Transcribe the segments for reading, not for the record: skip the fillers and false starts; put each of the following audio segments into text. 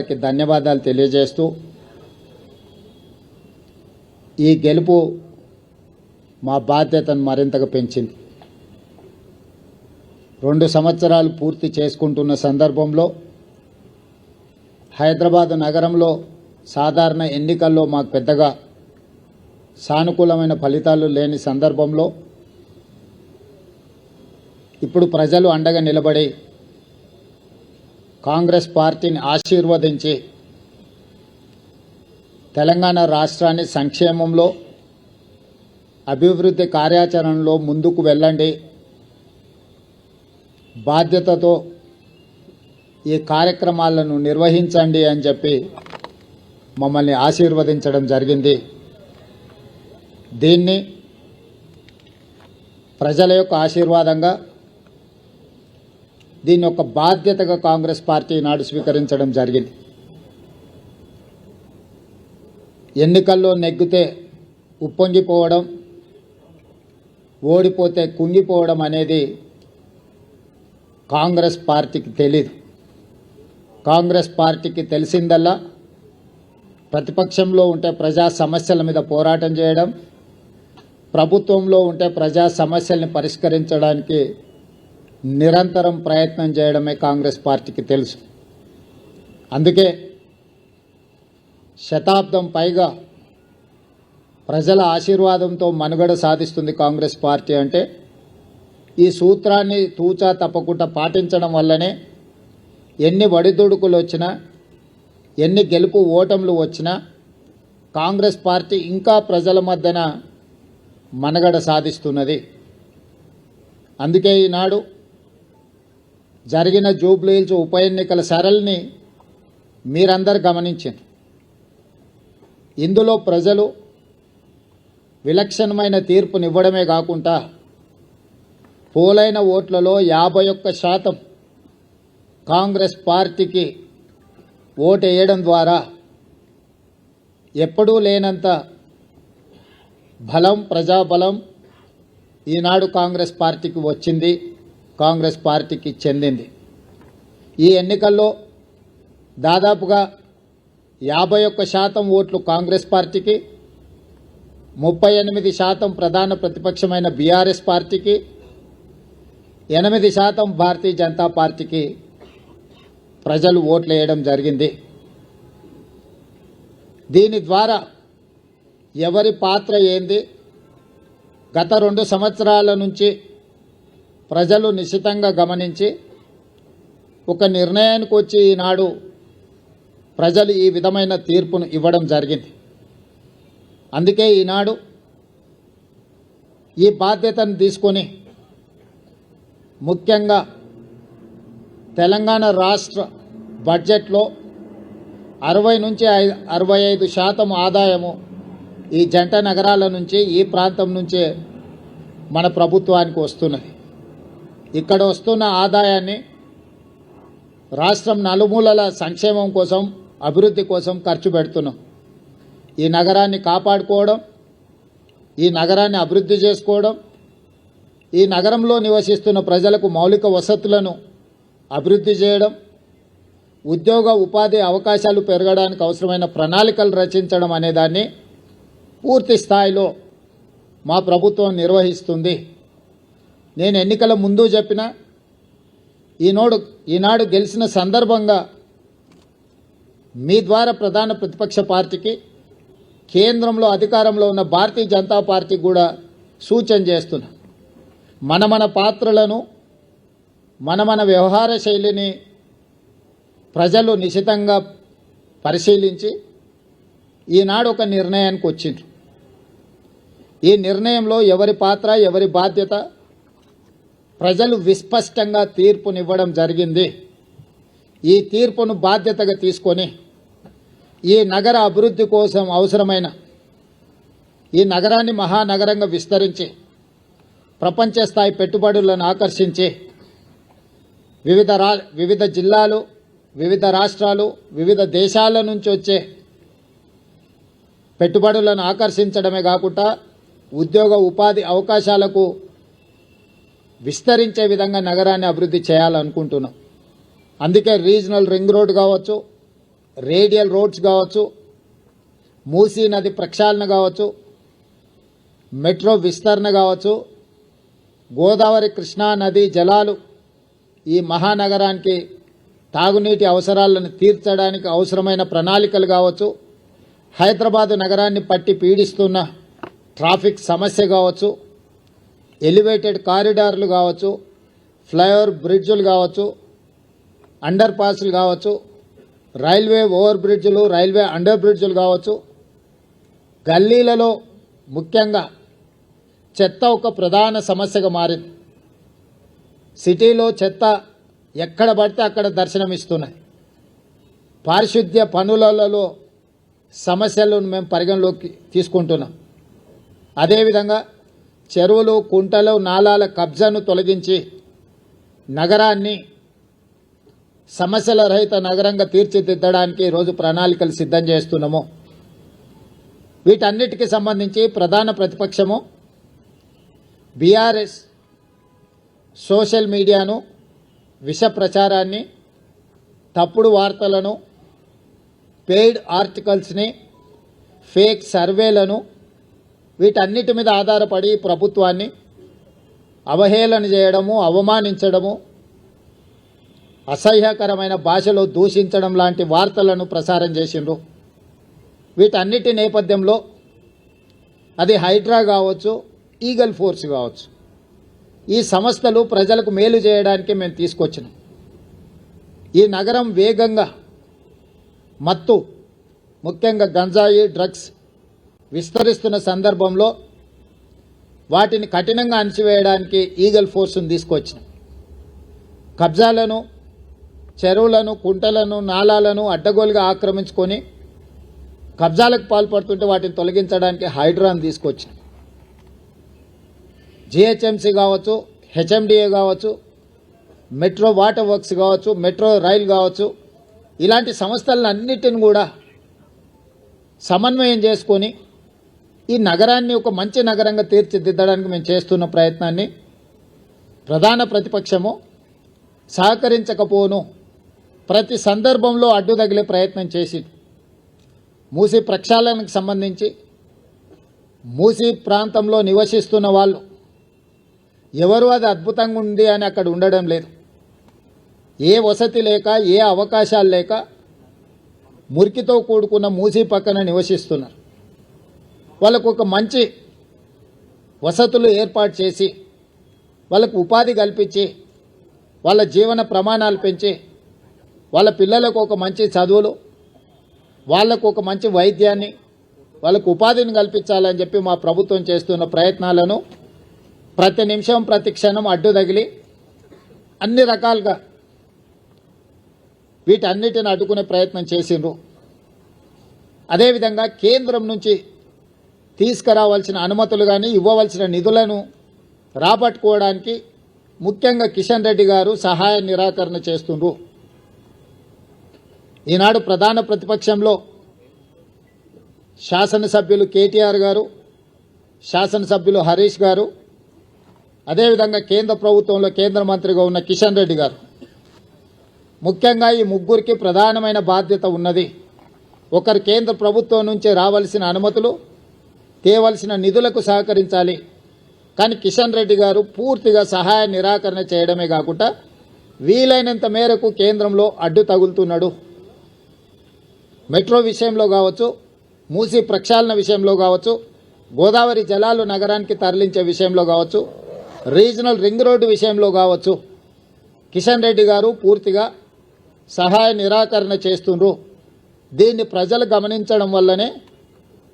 గారికి ధన్యవాదాలు తెలియజేస్తూ ఈ గెలుపు మా బాధ్యతను మరింతగా పెంచింది. 2 సంవత్సరాలు పూర్తి చేసుకుంటున్న సందర్భంలో హైదరాబాద్ నగరంలో సాధారణ ఎన్నికల్లో మాకు పెద్దగా సానుకూలమైన ఫలితాలు లేని సందర్భంలో ఇప్పుడు ప్రజలు అండగా నిలబడి కాంగ్రెస్ పార్టీని ఆశీర్వదించి తెలంగాణ రాష్ట్రాన్ని సంక్షేమంలో అభివృద్ధి కార్యాచరణలో ముందుకు వెళ్ళండి, బాధ్యతతో ఈ కార్యక్రమాలను నిర్వహించండి అని చెప్పి మమ్మల్ని ఆశీర్వదించడం జరిగింది. దీన్ని ప్రజల యొక్క ఆశీర్వాదంగా, దీని యొక్క బాధ్యతగా కాంగ్రెస్ పార్టీ నాడు స్వీకరించడం జరిగింది. ఎన్నికల్లో నెగ్గితే ఉప్పొంగిపోవడం, ఓడిపోతే కుంగిపోవడం అనేది కాంగ్రెస్ పార్టీకి తెలీదు. కాంగ్రెస్ పార్టీకి తెలిసిందల్లా ప్రతిపక్షంలో ఉంటే ప్రజా సమస్యల మీద పోరాటం చేయడం, ప్రభుత్వంలో ఉంటే ప్రజా సమస్యల్ని పరిష్కరించడానికి నిరంతరం ప్రయత్నం చేయడమే కాంగ్రెస్ పార్టీకి తెలుసు. అందుకే శతాబ్దం పైగా ప్రజల ఆశీర్వాదంతో మనుగడ సాధిస్తుంది కాంగ్రెస్ పార్టీ. అంటే ఈ సూత్రాన్ని తూచా తప్పకుండా పాటించడం వల్లనే ఎన్ని ఒడిదుడుకులు వచ్చినా, ఎన్ని గెలుపు ఓటములు వచ్చినా కాంగ్రెస్ పార్టీ ఇంకా ప్రజల మధ్యన మనుగడ సాధిస్తున్నది. అందుకే ఈనాడు జరిగిన జూబ్లీహిల్స్ ఉప ఎన్నికల సరళిని మీరందరూ గమనించారు. ఇందులో ప్రజలు విలక్షణమైన తీర్పునివ్వడమే కాకుండా పోలైన ఓట్లలో 51% కాంగ్రెస్ పార్టీకి ఓటేయడం ద్వారా ఎప్పుడూ లేనంత బలం, ప్రజాబలం ఈనాడు కాంగ్రెస్ పార్టీకి వచ్చింది, కాంగ్రెస్ పార్టీకి చెందింది. ఈ ఎన్నికల్లో దాదాపుగా 51% ఓట్లు కాంగ్రెస్ పార్టీకి, 38% ప్రధాన ప్రతిపక్షమైన బీఆర్ఎస్ పార్టీకి, 8% భారతీయ జనతా పార్టీకి ప్రజలు ఓట్లు వేయడం జరిగింది. దీని ద్వారా ఎవరి పాత్ర ఏంది, గత 2 సంవత్సరాల నుంచి ప్రజలు నిశితంగా గమనించి ఒక నిర్ణయానికి వచ్చి ఈనాడు ప్రజలు ఈ విధమైన తీర్పును ఇవ్వడం జరిగింది. అందుకే ఈనాడు ఈ బాధ్యతను తీసుకొని ముఖ్యంగా తెలంగాణ రాష్ట్ర బడ్జెట్లో 60 నుంచి 65% ఆదాయము ఈ జంట నగరాల నుంచి, ఈ ప్రాంతం నుంచే మన ప్రభుత్వానికి వస్తున్నది. ఇక్కడ వస్తున్న ఆదాయాన్ని రాష్ట్రం నలుమూలల సంక్షేమం కోసం, అభివృద్ధి కోసం ఖర్చు పెడుతున్నాం. ఈ నగరాన్ని కాపాడుకోవడం, ఈ నగరాన్ని అభివృద్ధి చేసుకోవడం, ఈ నగరంలో నివసిస్తున్న ప్రజలకు మౌలిక వసతులను అభివృద్ధి చేయడం, ఉద్యోగ ఉపాధి అవకాశాలు పెరగడానికి అవసరమైన ప్రణాళికలు రచించడం అనే దాన్ని పూర్తి స్థాయిలో మా ప్రభుత్వం నిర్వహిస్తుంది. నేను ఎన్నికల ముందు చెప్పిన ఈనాడు గెలిచిన సందర్భంగా మీ ద్వారా ప్రధాన ప్రతిపక్ష పార్టీకి, కేంద్రంలో అధికారంలో ఉన్న భారతీయ జనతా పార్టీకి కూడా సూచన చేస్తున్నా. మన పాత్రలను, మన వ్యవహార శైలిని ప్రజలు నిశితంగా పరిశీలించి ఈనాడు ఒక నిర్ణయానికి వచ్చింది. ఈ నిర్ణయంలో ఎవరి పాత్ర, ఎవరి బాధ్యత ప్రజలు విస్పష్టంగా తీర్పునివ్వడం జరిగింది. ఈ తీర్పును బాధ్యతగా తీసుకొని ఈ నగర అభివృద్ధి కోసం అవసరమైన, ఈ నగరాన్ని మహానగరంగా విస్తరించి ప్రపంచ స్థాయి పెట్టుబడులను ఆకర్షించి వివిధ జిల్లాలు, వివిధ రాష్ట్రాలు, వివిధ దేశాల నుంచి వచ్చే పెట్టుబడులను ఆకర్షించడమే కాకుండా ఉద్యోగ ఉపాధి అవకాశాలకు విస్తరించే విధంగా నగరాన్ని అభివృద్ధి చేయాలనుకుంటున్నాం. అందుకే రీజనల్ రింగ్ రోడ్ కావచ్చు, రేడియల్ రోడ్స్ కావచ్చు, మూసీ నది ప్రక్షాళన కావచ్చు, మెట్రో విస్తరణ కావచ్చు, గోదావరి కృష్ణా నది జలాలు ఈ మహానగరానికి తాగునీటి అవసరాలను తీర్చడానికి అవసరమైన ప్రణాళికలు కావచ్చు, హైదరాబాదు నగరాన్ని పట్టి పీడిస్తున్న ట్రాఫిక్ సమస్య కావచ్చు, ఎలివేటెడ్ కారిడార్లు కావచ్చు, ఫ్లైఓవర్ బ్రిడ్జులు కావచ్చు, అండర్ పాస్లు కావచ్చు, రైల్వే ఓవర్ బ్రిడ్జులు, రైల్వే అండర్ బ్రిడ్జులు కావచ్చు, గల్లీలలో ముఖ్యంగా చెత్త ఒక ప్రధాన సమస్యగా మారింది. సిటీలో చెత్త ఎక్కడ పడితే అక్కడ దర్శనమిస్తున్నాయి. పారిశుద్ధ్య పనులలో సమస్యలను మేము పరిగణలోకి తీసుకుంటున్నాం. అదేవిధంగా చెరువులు, కుంటలు, నాలాల కబ్జాను తొలగించి నగరాన్ని సమస్యల రహిత నగరంగా తీర్చిదిద్దడానికి ఈరోజు ప్రణాళికలు సిద్ధం చేస్తున్నాము. వీటన్నిటికీ సంబంధించి ప్రధాన ప్రతిపక్షము బీఆర్ఎస్ సోషల్ మీడియాను, విష ప్రచారాన్ని, తప్పుడు వార్తలను, పెయిడ్ ఆర్టికల్స్ని, ఫేక్ సర్వేలను వీటన్నిటి మీద ఆధారపడి ప్రభుత్వాన్ని అవహేళన చేయడము, అవమానించడము, అసహ్యకరమైన భాషలో దూషించడం లాంటి వార్తలను ప్రసారం చేసిండ్రు. వీటన్నిటి నేపథ్యంలో అది హైడ్రా కావచ్చు, ఈగల్ ఫోర్స్ కావచ్చు, ఈ సంస్థలు ప్రజలకు మేలు చేయడానికి మేము తీసుకొచ్చినాం. ఈ నగరం వేగంగా మత్తు, ముఖ్యంగా గంజాయి, డ్రగ్స్ విస్తరిస్తున్న సందర్భంలో వాటిని కఠినంగా అణచివేయడానికి ఈగల్ ఫోర్స్ను తీసుకొచ్చినాం. కబ్జాలను, చెరువులను, కుంటలను, నాలాలను అడ్డగోలుగా ఆక్రమించుకొని కబ్జాలకు పాల్పడుతుంటే వాటిని తొలగించడానికి హైడ్రాను తీసుకొచ్చినాం. జిహెచ్ఎంసీ కావచ్చు, హెచ్ఎండిఏ కావచ్చు, మెట్రో వాటర్ వర్క్స్ కావచ్చు, మెట్రో రైల్ కావచ్చు, ఇలాంటి సంస్థలన్నిటిని కూడా సమన్వయం చేసుకొని ఈ నగరాన్ని ఒక మంచి నగరంగా తీర్చిదిద్దడానికి మేము చేస్తున్న ప్రయత్నాన్ని ప్రధాన ప్రతిపక్షము సహకరించకపోను ప్రతి సందర్భంలో అడ్డు తగిలే ప్రయత్నం చేసి మూసీ ప్రక్షాళనకు సంబంధించి మూసీ ప్రాంతంలో నివసిస్తున్న వాళ్ళు ఎవరు అది అద్భుతంగా ఉంది అని అక్కడ ఉండడం లేదు. ఏ వసతి లేక, ఏ అవకాశాలు లేక మురికితో కూడుకున్న మూసీ పక్కన నివసిస్తున్నారు. వాళ్ళకు ఒక మంచి వసతులు ఏర్పాటు చేసి వాళ్ళకు ఉపాధి కల్పించి వాళ్ళ జీవన ప్రమాణాలు పెంచి వాళ్ళ పిల్లలకు ఒక మంచి చదువులు, వాళ్ళకు ఒక మంచి వైద్యాన్ని, వాళ్ళకు ఉపాధిని కల్పించాలని చెప్పి మా ప్రభుత్వం చేస్తున్న ప్రయత్నాలను ప్రతి నిమిషం, ప్రతి క్షణం అడ్డు తగిలి అన్ని రకాలుగా వీటన్నిటిని అడ్డుకునే ప్రయత్నం చేసిండ్రు. అదేవిధంగా కేంద్రం నుంచి తీసుకురావాల్సిన అనుమతులు కానీ, ఇవ్వవలసిన నిధులను రాబట్టుకోవడానికి ముఖ్యంగా కిషన్ రెడ్డి గారు సహాయ నిరాకరణ చేస్తుండ్రు. ఈనాడు ప్రధాన ప్రతిపక్షంలో శాసనసభ్యులు కేటీఆర్ గారు, శాసనసభ్యులు హరీష్ గారు, అదేవిధంగా కేంద్ర ప్రభుత్వంలో కేంద్ర మంత్రిగా ఉన్న కిషన్ రెడ్డి గారు, ముఖ్యంగా ఈ ముగ్గురికి ప్రధానమైన బాధ్యత ఉన్నది. ఒకరు కేంద్ర ప్రభుత్వం నుంచి రావాల్సిన అనుమతులు, తేవలసిన నిధులకు సహకరించాలి. కానీ కిషన్ రెడ్డి గారు పూర్తిగా సహాయ నిరాకరణ చేయడమే కాకుండా వీలైనంత మేరకు కేంద్రంలో అడ్డు తగులుతున్నాడు. మెట్రో విషయంలో కావచ్చు, మూసీ ప్రక్షాళన విషయంలో కావచ్చు, గోదావరి జలాలు నగరానికి తరలించే విషయంలో కావచ్చు, రీజనల్ రింగ్ రోడ్డు విషయంలో కావచ్చు, కిషన్ రెడ్డి గారు పూర్తిగా సహాయ నిరాకరణ చేస్తుండ్రు. దీన్ని ప్రజలు గమనించడం వల్లనే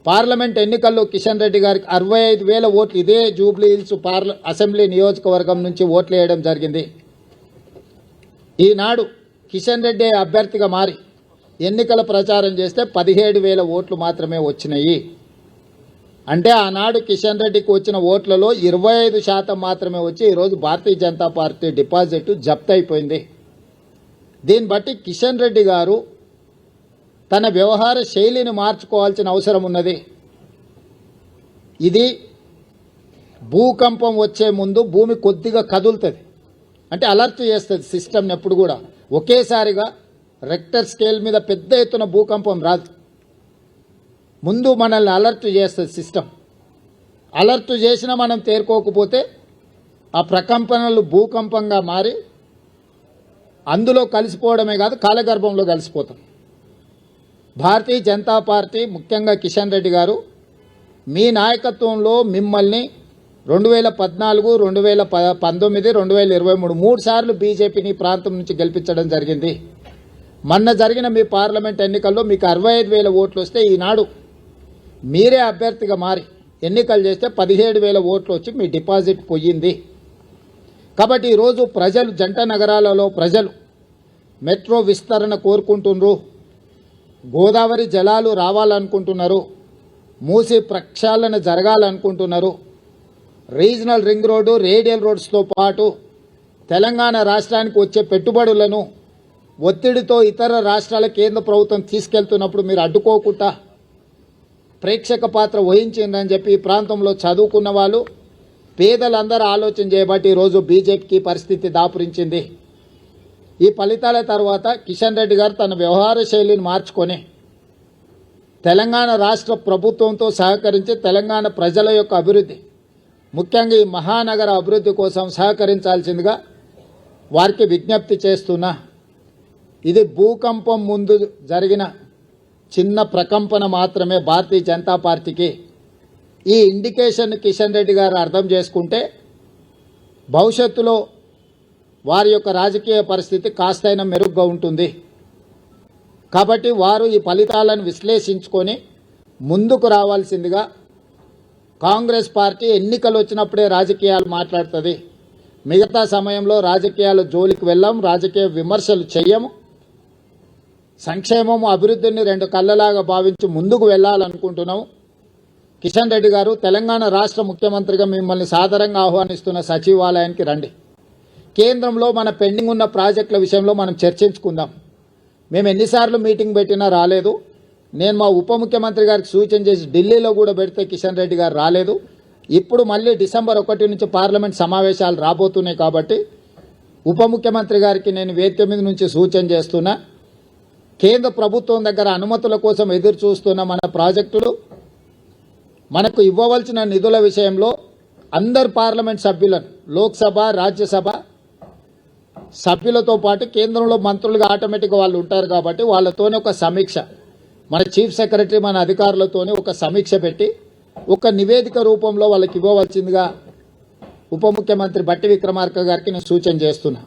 పార్లమెంట్ ఎన్నికల్లో కిషన్ రెడ్డి గారికి 65,000 ఓట్లు ఇదే జూబ్లీ హిల్స్ అసెంబ్లీ నియోజకవర్గం నుంచి ఓట్లు వేయడం జరిగింది. ఈనాడు కిషన్ రెడ్డి అభ్యర్థిగా మారి ఎన్నికల ప్రచారం చేస్తే 17,000 ఓట్లు మాత్రమే వచ్చినాయి. అంటే ఆనాడు కిషన్ రెడ్డికి వచ్చిన ఓట్లలో 25% మాత్రమే వచ్చి ఈరోజు భారతీయ జనతా పార్టీ డిపాజిట్ జప్తు అయిపోయింది. దీన్ని బట్టి కిషన్ రెడ్డి గారు తన వ్యవహార శైలిని మార్చుకోవాల్సిన అవసరం ఉన్నది. ఇది భూకంపం వచ్చే ముందు భూమి కొద్దిగా కదులుతుంది, అంటే అలర్ట్ చేస్తుంది సిస్టమ్ని. ఎప్పుడు కూడా ఒకేసారిగా రెక్టర్ స్కేల్ మీద పెద్ద ఎత్తున భూకంపం రాదు. ముందు మనల్ని అలర్ట్ చేస్తుంది సిస్టమ్. అలర్ట్ చేసినా మనం తేరుకోకపోతే ఆ ప్రకంపనలు భూకంపంగా మారి అందులో కలిసిపోవడమే కాదు కాలగర్భంలో కలిసిపోతాం. భారతీయ జనతా పార్టీ ముఖ్యంగా కిషన్ రెడ్డి గారు మీ నాయకత్వంలో మిమ్మల్ని 2014, 2019, 2023 3 సార్లు బీజేపీని ప్రాంతం నుంచి గెలిపించడం జరిగింది. మొన్న జరిగిన మీ పార్లమెంట్ ఎన్నికల్లో మీకు 65,000 ఓట్లు వస్తే ఈనాడు మీరే అభ్యర్థిగా మారి ఎన్నికలు చేస్తే 17,000 ఓట్లు వచ్చి మీ డిపాజిట్ పోయింది. కాబట్టి ఈరోజు ప్రజలు జంట నగరాలలో ప్రజలు మెట్రో విస్తరణ కోరుకుంటున్నారు, గోదావరి జలాలు రావాలనుకుంటున్నారు, మూసి ప్రక్షాళన జరగాలనుకుంటున్నారు, రీజనల్ రింగ్ రోడ్డు రేడియల్ రోడ్స్తో పాటు తెలంగాణ రాష్ట్రానికి వచ్చే పెట్టుబడులను ఒత్తిడితో ఇతర రాష్ట్రాల కేంద్ర ప్రభుత్వం తీసుకెళ్తున్నప్పుడు మీరు అడ్డుకోకుండా ప్రేక్షక పాత్ర వహించిందని చెప్పి ఈ ప్రాంతంలో చదువుకున్న వాళ్ళు పేదలందరూ ఆలోచన చేయబట్టి ఈరోజు బీజేపీకి పరిస్థితి దాపురించింది. ఈ ఫలితాల తర్వాత కిషన్ రెడ్డి గారు తన వ్యవహార శైలిని మార్చుకొని తెలంగాణ రాష్ట్ర ప్రభుత్వంతో సహకరించి తెలంగాణ ప్రజల యొక్క అభివృద్ధి, ముఖ్యంగా ఈ మహానగర అభివృద్ధి కోసం సహకరించాల్సిందిగా వారికి విజ్ఞప్తి చేస్తున్నా. ఇది భూకంపం ముందు జరిగిన చిన్న ప్రకంపన మాత్రమే. భారతీయ జనతా పార్టీకి ఈ ఇండికేషన్ కిషన్ రెడ్డి గారు అర్థం చేసుకుంటే భవిష్యత్తులో వారి యొక్క రాజకీయ పరిస్థితి కాస్తైనా మెరుగ్గా ఉంటుంది. కాబట్టి వారు ఈ ఫలితాలను విశ్లేషించుకొని ముందుకు రావాల్సిందిగా. కాంగ్రెస్ పార్టీ ఎన్నికలు వచ్చినప్పుడే రాజకీయాలు మాట్లాడుతుంది, మిగతా సమయంలో రాజకీయాల జోలికి వెళ్ళాం, రాజకీయ విమర్శలు చెయ్యము. సంక్షేమము అభివృద్ధిని 2 కళ్ళలాగా భావించి ముందుకు వెళ్ళాలనుకుంటున్నాము. కిషన్ రెడ్డి గారు, తెలంగాణ రాష్ట్ర ముఖ్యమంత్రిగా మిమ్మల్ని సాదరంగా ఆహ్వానిస్తున్న సచివాలయానికి రండి. కేంద్రంలో మన పెండింగ్ ఉన్న ప్రాజెక్టుల విషయంలో మనం చర్చించుకుందాం. మేము ఎన్నిసార్లు మీటింగ్ పెట్టినా రాలేదు. నేను మా ఉప ముఖ్యమంత్రి గారికి సూచన చేసి ఢిల్లీలో కూడా పెడితే కిషన్ రెడ్డి గారు రాలేదు. ఇప్పుడు మళ్ళీ డిసెంబర్ 1 నుంచి పార్లమెంట్ సమావేశాలు రాబోతున్నాయి కాబట్టి ఉప ముఖ్యమంత్రి గారికి నేను వేదిక మీద నుంచి సూచన చేస్తున్నా. కేంద్ర ప్రభుత్వం దగ్గర అనుమతుల కోసం ఎదురు చూస్తున్న మన ప్రాజెక్టులు మనకు ఇవ్వవలసిన నిధుల విషయంలో అందరు పార్లమెంట్ సభ్యులను, లోక్సభ రాజ్యసభ సభ్యులతో పాటు కేంద్రంలో మంత్రులుగా ఆటోమేటిక్గా వాళ్ళు ఉంటారు కాబట్టి వాళ్ళతోనే ఒక సమీక్ష, మన చీఫ్ సెక్రటరీ మన అధికారులతోనే ఒక సమీక్ష పెట్టి ఒక నివేదిక రూపంలో వాళ్ళకి ఇవ్వవలసిందిగా ఉప ముఖ్యమంత్రి బట్టి విక్రమార్క గారికి నేను సూచన చేస్తున్నా.